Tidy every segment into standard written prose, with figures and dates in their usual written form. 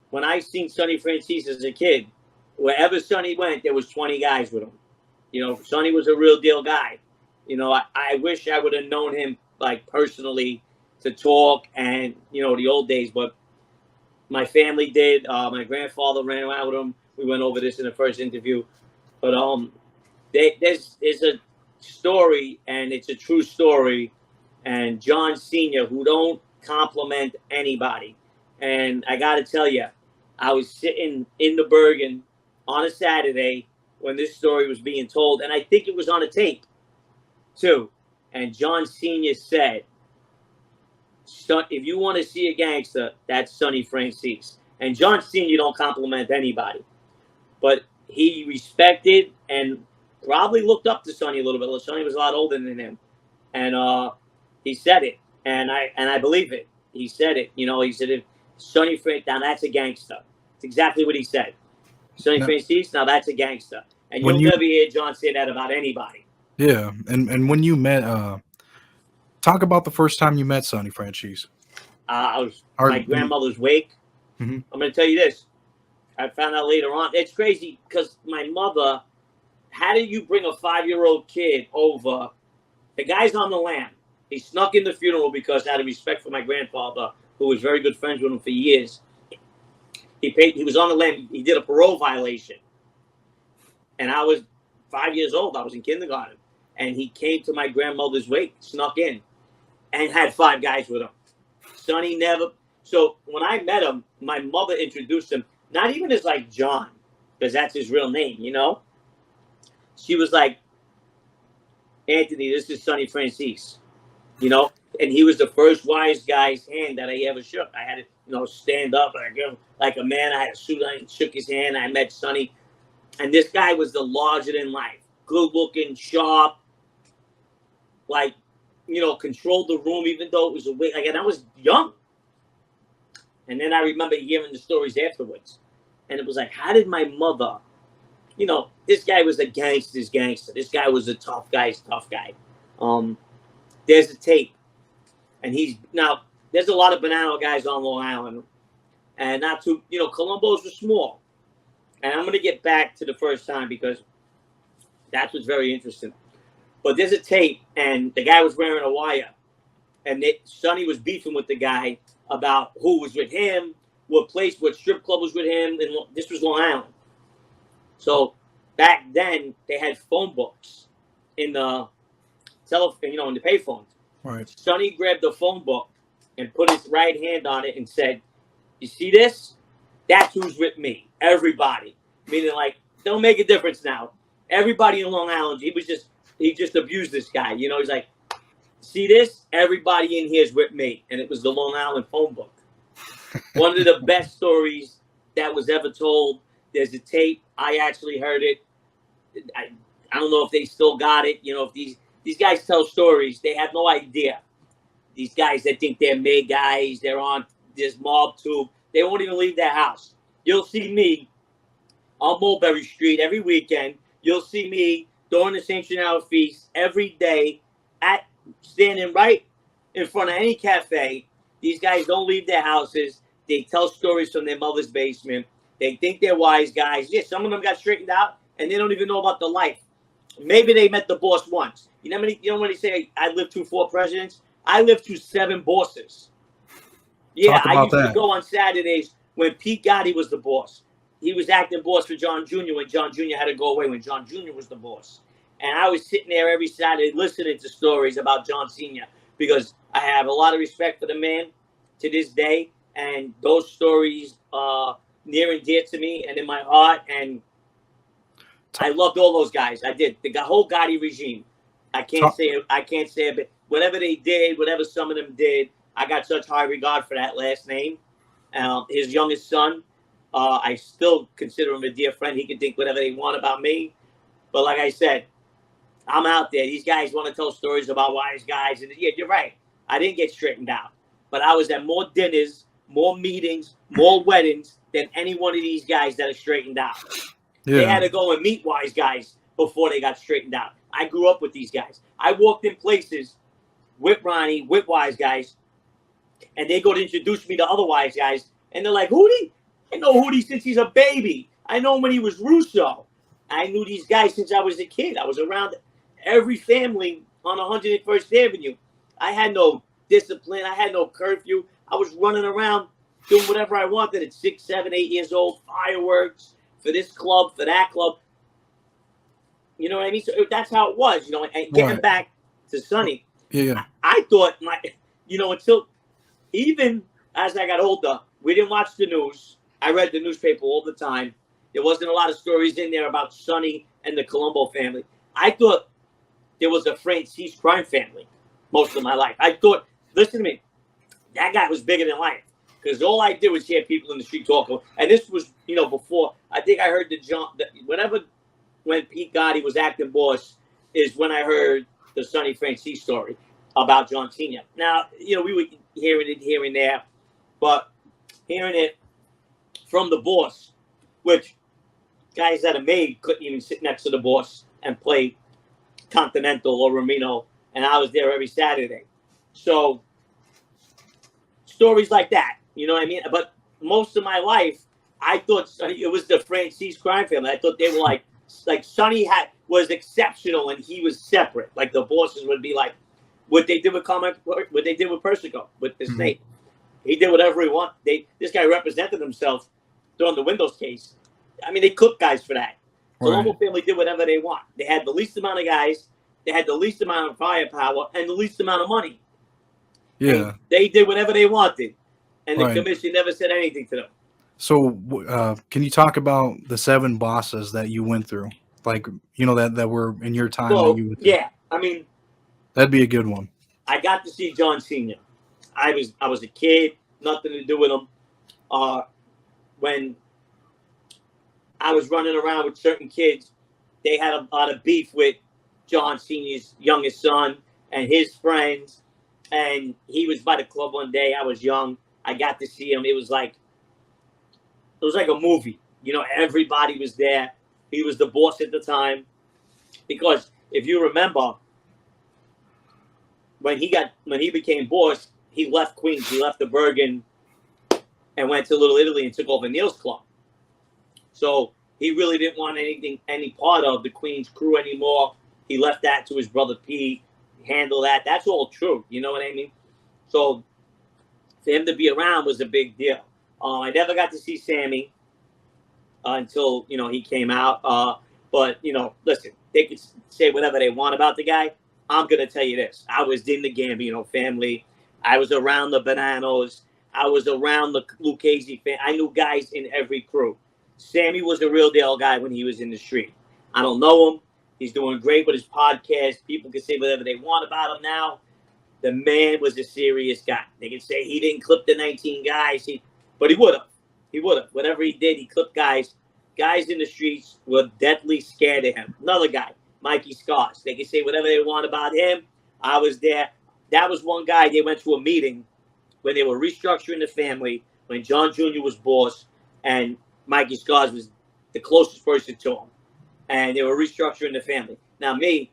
when I seen Sonny Franzese as a kid, wherever Sonny went, there was 20 guys with him. You know, Sonny was a real deal guy. You know, I wish I would have known him like personally to talk and, you know, the old days, but my family did. My grandfather ran around with him. We went over this in the first interview. But there's a story, and it's a true story. And John Sr., who don't compliment anybody. And I got to tell you, I was sitting in the Bergen on a Saturday when this story was being told, and I think it was on a tape too. And John Sr. said, if you want to see a gangster, that's Sonny Franzese. And John Sr. don't compliment anybody. But he respected and probably looked up to Sonny a little bit. Sonny was a lot older than him. And he said it. And I believe it. He said it. You know, he said, if Sonny Franzese, now that's a gangster. It's exactly what he said. Sonny Franzese, now that's a gangster. And you'll never hear John say that about anybody. Yeah. And when you met, talk about the first time you met Sonny Franzese. I was my grandmother's wake. Mm-hmm. I'm going to tell you this. I found out later on. It's crazy because my mother, how do you bring a 5-year-old kid over? The guy's on the lam. He snuck in the funeral because out of respect for my grandfather, who was very good friends with him for years. He was on the lam. He did a parole violation. And I was 5 years old. I was in kindergarten. And he came to my grandmother's wake, snuck in, and had 5 guys with him. Sonny never. So when I met him, my mother introduced him, not even as like John, because that's his real name, you know? She was like, Anthony, this is Sonny Franzese, you know? And he was the first wise guy's hand that I ever shook. I had to, you know, stand up and I give him like a man. I had a suit on and shook his hand. I met Sonny. And this guy was the larger than life, good looking, sharp, like, you know, controlled the room, even though it was a week. Like, and I was young. And then I remember hearing the stories afterwards. And it was like, how did my mother, you know, this guy was a gangster's gangster. This guy was a tough guy's tough guy. There's a tape. And now, there's a lot of banana guys on Long Island. And not too, you know, Columbus was small. And I'm going to get back to the first time because that's what's very interesting. But there's a tape, and the guy was wearing a wire. And Sonny was beefing with the guy about who was with him, what strip club was with him. And this was Long Island. So back then, they had phone books in the telephone, you know, in the payphones. Right. Sonny grabbed the phone book and put his right hand on it and said, you see this? That's who's with me. Everybody. Meaning, like, don't make a difference now. Everybody in Long Island, he just abused this guy. You know, he's like, see this? Everybody in here is with me. And it was the Long Island phone book. One of the best stories that was ever told. There's a tape. I actually heard it. I don't know if they still got it. You know, if these guys tell stories, they have no idea. These guys that think they're made guys, they're on this mob tube. They won't even leave their house. You'll see me on Mulberry Street every weekend. You'll see me during the St. Gennaro Feast every day standing right in front of any cafe. These guys don't leave their houses. They tell stories from their mother's basement. They think they're wise guys. Yeah, some of them got straightened out, and they don't even know about the life. Maybe they met the boss once. You know when they say, I lived through 4 presidents? I lived through 7 bosses. Yeah, I used to go on Saturdays when Pete Gotti was the boss. He was acting boss for John Jr. when John Jr. had to go away when John Jr. was the boss. And I was sitting there every Saturday listening to stories about John Sr. because I have a lot of respect for the man to this day. And those stories are near and dear to me and in my heart. And I loved all those guys. I did. The whole Gotti regime. I can't say it, but whatever they did, whatever some of them did, I got such high regard for that last name. His youngest son, I still consider him a dear friend. He can think whatever they want about me. But like I said, I'm out there. These guys want to tell stories about wise guys. And yeah, you're right. I didn't get straightened out. But I was at more dinners, more meetings, more weddings than any one of these guys that are straightened out. Yeah. They had to go and meet wise guys before they got straightened out. I grew up with these guys. I walked in places with Ronnie, with wise guys, and they go to introduce me to other wise guys. And they're like, Hootie, I know Hootie since he's a baby. I know him when he was Russo. I knew these guys since I was a kid. I was around every family on 101st Avenue. I had no discipline. I had no curfew. I was running around doing whatever I wanted at 6, 7, 8 years old. Fireworks for this club, for that club. You know what I mean? So that's how it was. You know, and getting back to Sonny, Yeah. I thought until even as I got older, we didn't watch the news. I read the newspaper all the time. There wasn't a lot of stories in there about Sonny and the Colombo family. I thought there was a Franzese crime family most of my life. I thought, listen to me, that guy was bigger than life. Because all I did was hear people in the street talking. And this was, before. I think I heard when Pete Gotti was acting boss is when I heard the Sonny Franzese story about John Sr. Now, we were hearing it here and there, but hearing it from the boss, which guys that are made couldn't even sit next to the boss and play Continental or Romino, and I was there every Saturday. So stories like that, you know what I mean? But most of my life, I thought it was the Franzese crime family. I thought they were like Sonny was exceptional and he was separate. Like the bosses would be like what they did with what they did with Persico, with the snake. He did whatever he wanted. This guy represented himself during the Windows case. I mean, they cooked guys for that. The Colombo family did whatever they want. They had the least amount of guys. They had the least amount of firepower and the least amount of money. Yeah. And they did whatever they wanted. And the commission never said anything to them. So can you talk about the 7 bosses that you went through? Like, that were in your time. Well, that you went through? Yeah. I mean, that'd be a good one. I got to see John Sr. I was a kid, nothing to do with him. When I was running around with certain kids, they had a lot of beef with John Sr.'s youngest son and his friends. And he was by the club one day. I was young. I got to see him. It was like a movie. Everybody was there. He was the boss at the time. Because if you remember, when he became boss, he left Queens. He left the Bergen and went to Little Italy and took over Neil's club. So he really didn't want any part of the Queens crew anymore. He left that to his brother Pete. Handle that. That's all true. You know what I mean? So for him to be around was a big deal. I never got to see Sammy until he came out. But listen, they could say whatever they want about the guy. I'm gonna tell you this: I was in the Gambino family. I was around the Bananos. I was around the Lucchese family. I knew guys in every crew. Sammy was a real deal guy when he was in the street. I don't know him. He's doing great with his podcast. People can say whatever they want about him now. The man was a serious guy. They can say he didn't clip the 19 guys, but he would have. He would have. Whatever he did, he clipped guys. Guys in the streets were deathly scared of him. Another guy, Mikey Scars. They can say whatever they want about him. I was there. That was one guy. They went to a meeting when they were restructuring the family, when John Jr. was boss, and Mikey Scars was the closest person to him. And they were restructuring the family. Now, me,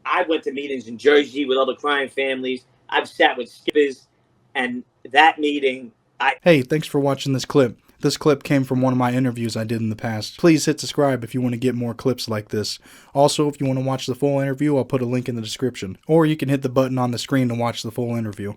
I went to meetings in Jersey with other crime families. I've sat with skippers, and that meeting, Hey, thanks for watching this clip. This clip came from one of my interviews I did in the past. Please hit subscribe if you want to get more clips like this. Also, if you want to watch the full interview, I'll put a link in the description. Or you can hit the button on the screen to watch the full interview.